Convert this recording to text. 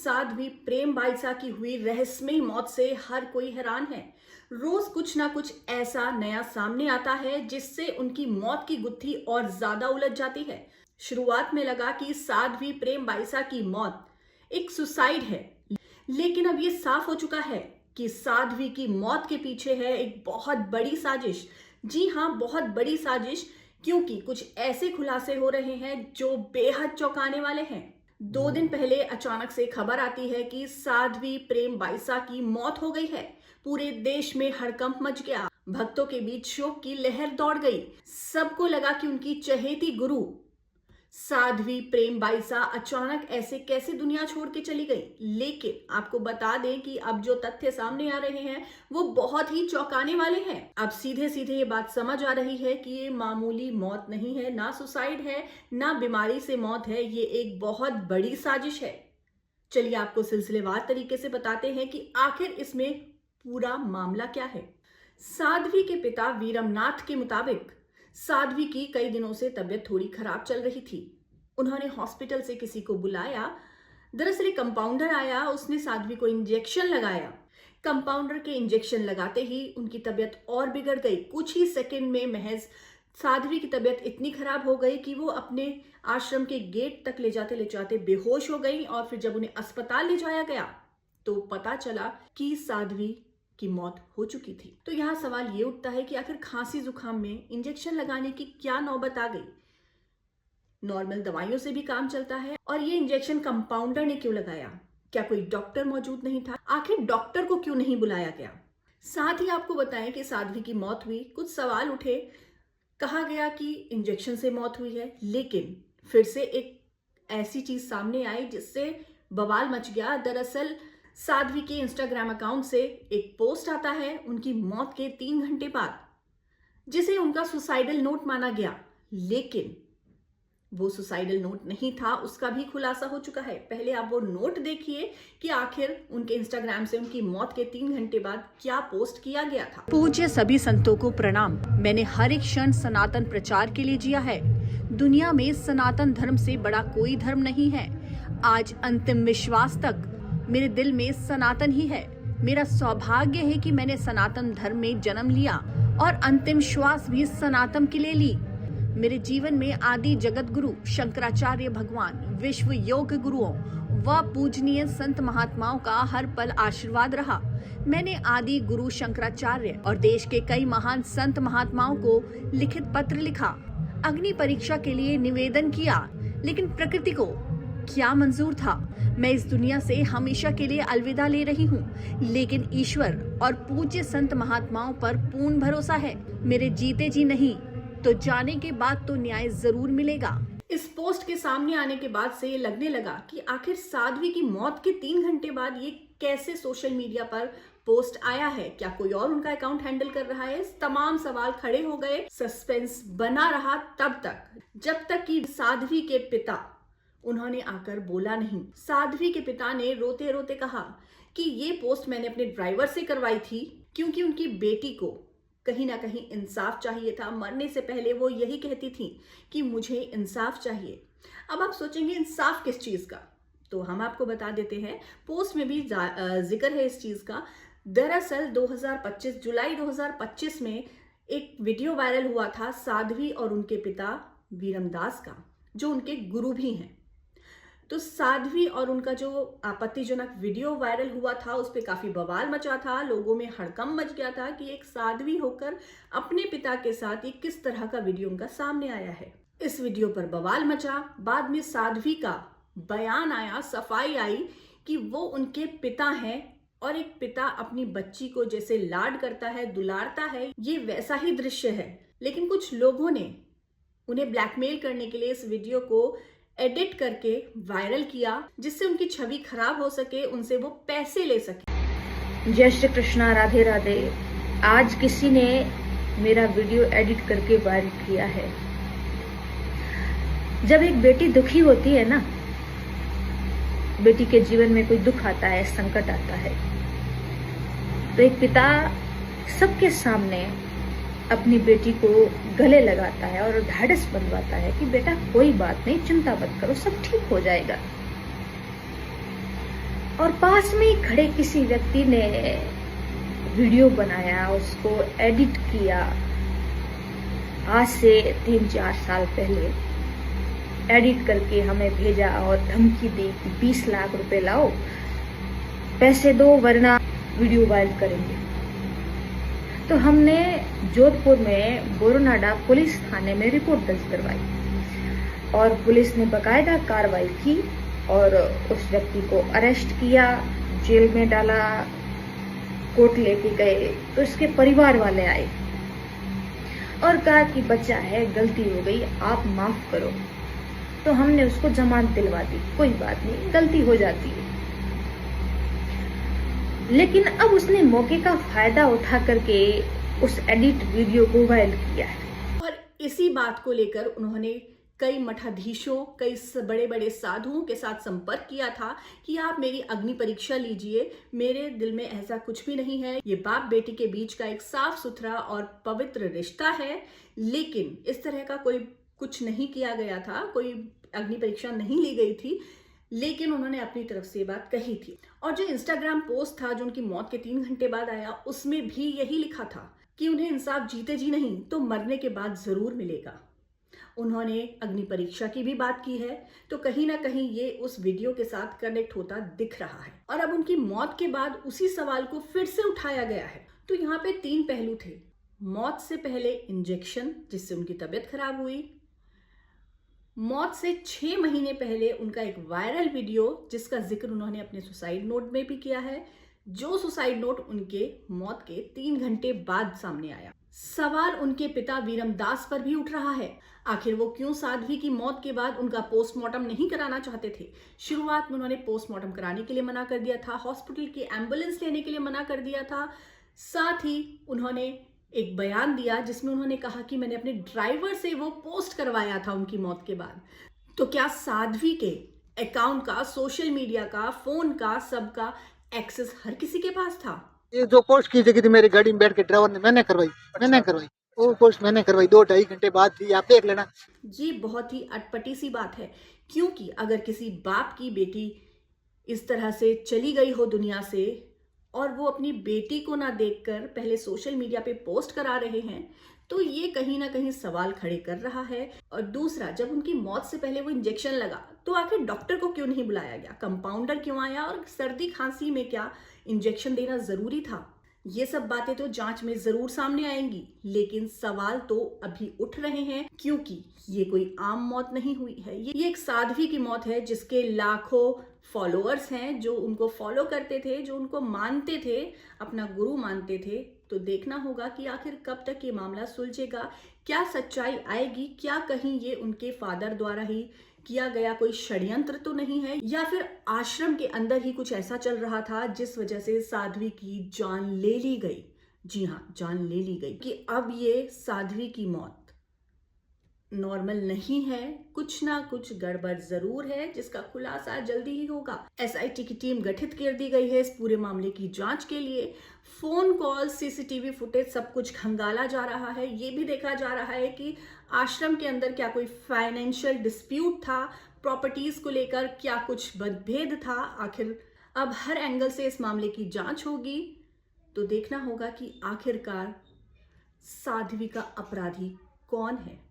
साध्वी प्रेम बाईसा की हुई रहस्यमयी मौत से हर कोई हैरान है। रोज कुछ ना कुछ ऐसा नया सामने आता है जिससे उनकी मौत की गुत्थी और ज्यादा उलझ जाती है। शुरुआत में लगा कि साध्वी प्रेम बाईसा की मौत एक सुसाइड है, लेकिन अब ये साफ हो चुका है कि साध्वी की मौत के पीछे है एक बहुत बड़ी साजिश। जी हाँ, बहुत बड़ी साजिश, क्योंकि कुछ ऐसे खुलासे हो रहे हैं जो बेहद चौंकाने वाले हैं। 2 दिन पहले अचानक से खबर आती है कि साध्वी प्रेम बाईसा की मौत हो गई है। पूरे देश में हड़कंप मच गया, भक्तों के बीच शोक की लहर दौड़ गई। सबको लगा कि उनकी चहेती गुरु साध्वी प्रेम बाईसा अचानक ऐसे कैसे दुनिया छोड़ के चली गई। लेकिन आपको बता दें कि अब जो तथ्य सामने आ रहे हैं वो बहुत ही चौंकाने वाले हैं। अब सीधे सीधे ये बात समझ आ रही है कि ये मामूली मौत नहीं है, ना सुसाइड है, ना बीमारी से मौत है, ये एक बहुत बड़ी साजिश है। चलिए आपको सिलसिलेवार तरीके से बताते हैं कि आखिर इसमें पूरा मामला क्या है। साध्वी के पिता वीरमनाथ के मुताबिक साध्वी की कई दिनों से तबीयत थोड़ी खराब चल रही थी। उन्होंने हॉस्पिटल से किसी को बुलाया। दरअसल एक कंपाउंडर आया, उसने साध्वी को इंजेक्शन लगाया। कंपाउंडर के इंजेक्शन लगाते ही उनकी तबीयत और बिगड़ गई। कुछ ही सेकंड में महज साध्वी की तबीयत इतनी खराब हो गई कि वो अपने आश्रम के गेट तक ले जाते बेहोश हो गई। और फिर जब उन्हें अस्पताल ले जाया गया तो पता चला कि साध्वी की मौत हो चुकी थी। तो यहाँ सवाल ये उठता है कि आखिर खांसी जुकाम में इंजेक्शन लगाने की क्या नौबत आ गई। नॉर्मल दवाइयों से भी काम चलता है, और ये इंजेक्शन कंपाउंडर ने क्यों लगाया? क्या कोई डॉक्टर मौजूद नहीं था? आखिर डॉक्टर को क्यों नहीं बुलाया गया? साथ ही आपको बताएं कि साध्वी की मौत हुई, कुछ सवाल उठे। कहा गया कि इंजेक्शन से मौत हुई है, लेकिन फिर से एक ऐसी चीज सामने आई जिससे बवाल मच गया। दरअसल साध्वी के इंस्टाग्राम अकाउंट से एक पोस्ट आता है उनकी मौत के 3 घंटे बाद, जिसे उनका सुसाइडल नोट माना गया। लेकिन वो सुसाइडल नोट नहीं था, उसका भी खुलासा हो चुका है। पहले आप वो नोट देखिए कि आखिर उनके इंस्टाग्राम से उनकी मौत के 3 घंटे बाद क्या पोस्ट किया गया था। पूज्य सभी संतों को प्रणाम। मैंने हर एक क्षण सनातन प्रचार के लिए जिया है। दुनिया में सनातन धर्म से बड़ा कोई धर्म नहीं है। आज अंतिम विश्वास तक मेरे दिल में सनातन ही है। मेरा सौभाग्य है कि मैंने सनातन धर्म में जन्म लिया और अंतिम श्वास भी सनातन के लिए ली। मेरे जीवन में आदि जगत गुरु शंकराचार्य भगवान, विश्व योग गुरुओं व पूजनीय संत महात्माओं का हर पल आशीर्वाद रहा। मैंने आदि गुरु शंकराचार्य और देश के कई महान संत महात्माओं को लिखित पत्र लिखा, अग्नि परीक्षा के लिए निवेदन किया, लेकिन प्रकृति को क्या मंजूर था। मैं इस दुनिया से हमेशा के लिए अलविदा ले रही हूँ, लेकिन ईश्वर और पूज्य संत महात्माओं पर पूर्ण भरोसा है। मेरे जीते जी नहीं तो जाने के बाद तो न्याय जरूर मिलेगा। इस पोस्ट के सामने आने के बाद से ये लगने लगा कि आखिर साध्वी की मौत के 3 घंटे बाद ये कैसे सोशल मीडिया पर पोस्ट आया है। क्या कोई और उनका अकाउंट हैंडल कर रहा है? तमाम सवाल खड़े हो गए। सस्पेंस बना रहा तब तक, जब तक कि साध्वी के पिता उन्होंने आकर बोला नहीं। साध्वी के पिता ने रोते रोते कहा कि ये पोस्ट मैंने अपने ड्राइवर से करवाई थी, क्योंकि उनकी बेटी को कहीं ना कहीं इंसाफ चाहिए था। मरने से पहले वो यही कहती थी कि मुझे इंसाफ चाहिए। अब आप सोचेंगे इंसाफ किस चीज का, तो हम आपको बता देते हैं। पोस्ट में भी जिक्र है इस चीज का। दरअसल 2025 जुलाई 2025 में एक वीडियो वायरल हुआ था साध्वी और उनके पिता वीरमदास का, जो उनके गुरु भी हैं। तो साध्वी और उनका जो आपत्तिजनक वीडियो वायरल हुआ था, उस पर काफी बवाल मचा था। लोगों में हड़कंप मच गया था कि एक साध्वी होकर अपने पिता के साथ ये किस तरह का वीडियो उनका सामने आया है। इस वीडियो पर बवाल मचा। बाद में साध्वी का बयान आया, सफाई आई कि वो उनके पिता हैं और एक पिता अपनी बच्ची को जैसे लाड करता है, दुलारता है, ये वैसा ही दृश्य है। लेकिन कुछ लोगों ने उन्हें ब्लैकमेल करने के लिए इस वीडियो को एडिट करके वायरल किया, जिससे उनकी छवि खराब हो सके, उनसे वो पैसे ले सके। जय श्री कृष्णा, राधे राधे। आज किसी ने मेरा वीडियो एडिट करके वायरल किया है। जब एक बेटी दुखी होती है ना, बेटी के जीवन में कोई दुख आता है, संकट आता है, तो एक पिता सबके सामने अपनी बेटी को गले लगाता है और ढाढ़स बंधवाता है कि बेटा कोई बात नहीं, चिंता मत करो, सब ठीक हो जाएगा। और पास में ही खड़े किसी व्यक्ति ने वीडियो बनाया, उसको एडिट किया। आज से 3-4 साल पहले एडिट करके हमें भेजा और धमकी दी कि 20 लाख रुपए लाओ, पैसे दो वरना वीडियो वायरल करेंगे। तो हमने जोधपुर में बोरनाडा पुलिस थाने में रिपोर्ट दर्ज करवाई और पुलिस ने बकायदा कार्रवाई की और उस व्यक्ति को अरेस्ट किया, जेल में डाला, कोर्ट लेके गए। तो इसके परिवार वाले आए और कहा कि बच्चा है, गलती हो गई, आप माफ करो। तो हमने उसको जमानत दिलवा दी, कोई बात नहीं, गलती हो जाती है। लेकिन अब उसने मौके का फायदा उठा करके उस एडिट वीडियो को वायरल किया है। और इसी बात को लेकर उन्होंने कई मठाधीशों, कई बड़े बड़े साधुओं के साथ संपर्क किया था कि आप मेरी अग्नि परीक्षा लीजिए, मेरे दिल में ऐसा कुछ भी नहीं है, ये बाप बेटी के बीच का एक साफ सुथरा और पवित्र रिश्ता है। लेकिन इस तरह का कोई कुछ नहीं किया गया था, कोई अग्नि परीक्षा नहीं ली गई थी, लेकिन उन्होंने अपनी तरफ से ये बात कही थी। और जो इंस्टाग्राम पोस्ट था जो उनकी मौत के 3 घंटे बाद आया, उसमें भी यही लिखा था कि उन्हें इंसाफ जीते जी नहीं तो मरने के बाद जरूर मिलेगा। उन्होंने अग्नि परीक्षा की भी बात की है, तो कहीं ना कहीं ये उस वीडियो के साथ कनेक्ट होता दिख रहा है। और अब उनकी मौत के बाद उसी सवाल को फिर से उठाया गया है। तो यहाँ पे 3 पहलू थे। मौत से पहले इंजेक्शन जिससे उनकी तबीयत खराब हुई, मौत से 6 महीने पहले उनका एक वायरल वीडियो जिसका जिक्र उन्होंने अपने सुसाइड नोट में भी किया है, जो सुसाइड नोट उनके मौत के 3 घंटे बाद सामने आया। सवाल उनके पिता वीरम दास पर भी उठ रहा है। आखिर वो क्यों साध्वी की मौत के बाद उनका पोस्टमार्टम नहीं कराना चाहते थे? शुरुआत में उन्होंने पोस्टमार्टम कराने के लिए मना कर दिया था, हॉस्पिटल की एम्बुलेंस लेने के लिए मना कर दिया था। साथ ही उन्होंने एक बयान दिया जिसमें उन्होंने कहा कि मैंने अपने ड्राइवर से वो पोस्ट करवाया था उनकी मौत के बाद। तो क्या साध्वी के अकाउंट का, सोशल मीडिया का, फोन का, सबका एक्सेस हर किसी के पास था? ये जो पोस्ट की थी मेरी गाड़ी में बैठ के ड्राइवर ने मैंने करवाई वो पोस्ट मैंने करवाई 2-2.5 घंटे बाद थी, आप देख लेना। ये बहुत ही अटपटी सी बात है, क्योंकि अगर किसी बाप की बेटी इस तरह से चली गई हो दुनिया से और वो अपनी बेटी को ना देखकर पहले सोशल मीडिया पे पोस्ट करा रहे हैं, तो ये कहीं ना कहीं सवाल खड़े कर रहा है। और दूसरा, जब उनकी मौत से पहले वो इंजेक्शन लगा तो आखिर डॉक्टर को क्यों नहीं बुलाया गया? कंपाउंडर क्यों आया? और सर्दी खांसी में क्या इंजेक्शन देना जरूरी था? ये सब बातें तो जांच में जरूर सामने आएंगी, लेकिन सवाल तो अभी उठ रहे हैं, क्योंकि ये कोई आम मौत नहीं हुई है। ये एक साध्वी की मौत है जिसके लाखों फॉलोअर्स हैं, जो उनको फॉलो करते थे, जो उनको मानते थे, अपना गुरु मानते थे। तो देखना होगा कि आखिर कब तक ये मामला सुलझेगा, क्या सच्चाई आएगी, क्या कहीं ये उनके फादर द्वारा ही किया गया कोई षड्यंत्र तो नहीं है, या फिर आश्रम के अंदर ही कुछ ऐसा चल रहा था जिस वजह से साध्वी की जान ले ली गई। जी हाँ, जान ले ली गई कि अब ये साध्वी की मौत नॉर्मल नहीं है, कुछ ना कुछ गड़बड़ जरूर है, जिसका खुलासा जल्दी ही होगा। एसआईटी की टीम गठित कर दी गई है इस पूरे मामले की जांच के लिए। फोन कॉल, सीसीटीवी फुटेज सब कुछ खंगाला जा रहा है। ये भी देखा जा रहा है कि आश्रम के अंदर क्या कोई फाइनेंशियल डिस्प्यूट था, प्रॉपर्टीज को लेकर क्या कुछ मतभेद था। आखिर अब हर एंगल से इस मामले की जांच होगी, तो देखना होगा कि आखिरकार साध्वी का अपराधी कौन है।